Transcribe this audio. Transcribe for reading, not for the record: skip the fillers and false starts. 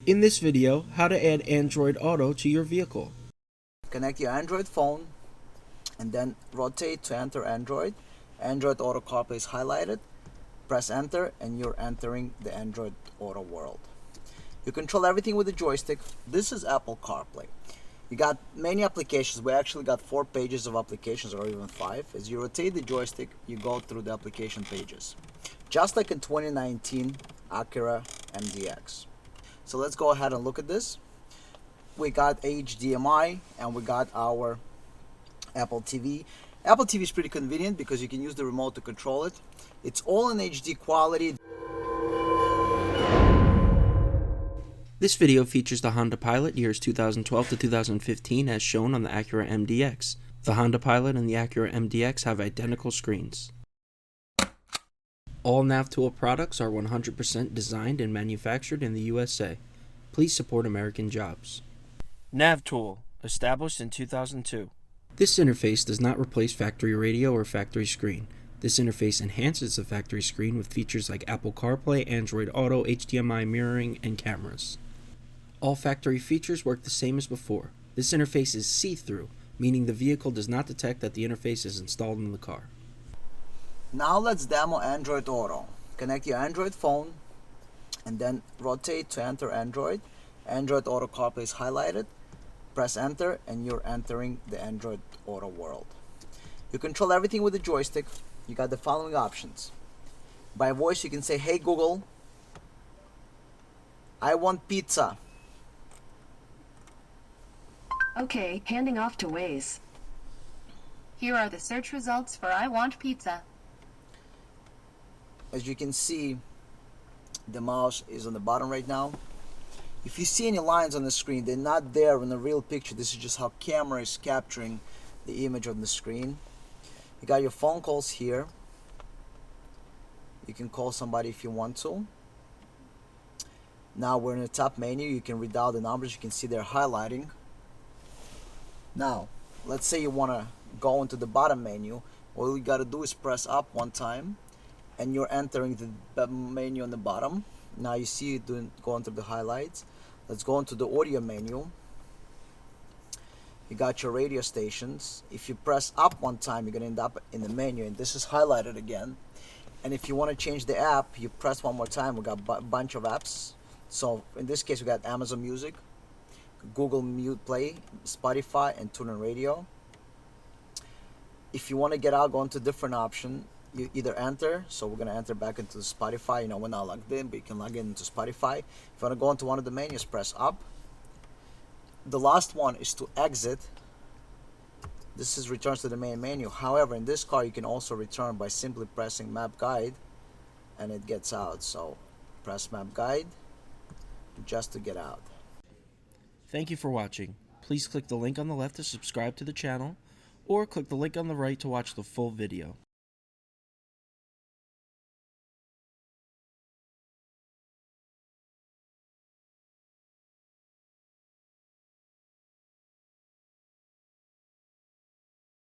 In this video, how to add Android Auto to your vehicle. Connect your Android phone and then rotate to enter Android. Android Auto CarPlay is highlighted. Press enter and you're entering the Android Auto world. You control everything with the joystick. This is Apple CarPlay. You got many applications. We actually got 4 pages of applications, or even 5. As you rotate the joystick, you go through the application pages. Just like in 2019 Acura MDX. So let's go ahead and look at this. We got HDMI and we got our Apple TV. Apple TV is pretty convenient because you can use the remote to control it. It's all in HD quality. This video features the Honda Pilot years 2012 to 2015 as shown on the Acura MDX. The Honda Pilot and the Acura MDX have identical screens. All NAVTOOL products are 100% designed and manufactured in the USA. Please support American jobs. NAVTOOL, established in 2002. This interface does not replace factory radio or factory screen. This interface enhances the factory screen with features like Apple CarPlay, Android Auto, HDMI Mirroring, and cameras. All factory features work the same as before. This interface is see-through, meaning the vehicle does not detect that the interface is installed in the car. Now let's demo Android Auto. Connect your Android phone and then rotate to enter Android. Android Auto CarPlay is highlighted. Press enter and you're entering the Android Auto world. You control everything with the joystick. You got the following options. By voice you can say, "Hey Google, I want pizza." Okay, handing off to Waze. Here are the search results for I want pizza. As you can see, the mouse is on the bottom right now. If you see any lines on the screen, they're not there in the real picture. This is just how camera is capturing the image on the screen. You got your phone calls here. You can call somebody if you want to. Now we're in the top menu. You can read out the numbers. You can see they're highlighting. Now, let's say you want to go into the bottom menu. All you got to do is press up one time and you're entering the menu on the bottom. Now you see it going through the highlights. Let's go into the audio menu. You got your radio stations. If you press up one time, you're going to end up in the menu, and this is highlighted again. And if you want to change the app, you press one more time. We got a bunch of apps. So in this case, we got Amazon Music, Google Mute Play, Spotify, and TuneIn Radio. If you want to get out, go into different option. You either enter, so we're going to enter back into Spotify. You know, we're not logged in, but you can log in into Spotify. If you want to go into one of the menus, press up. The last one is to exit. This is returns to the main menu. However, in this car, you can also return by simply pressing Map Guide, and it gets out. So press Map Guide just to get out. Thank you for watching. Please click the link on the left to subscribe to the channel, or click the link on the right to watch the full video.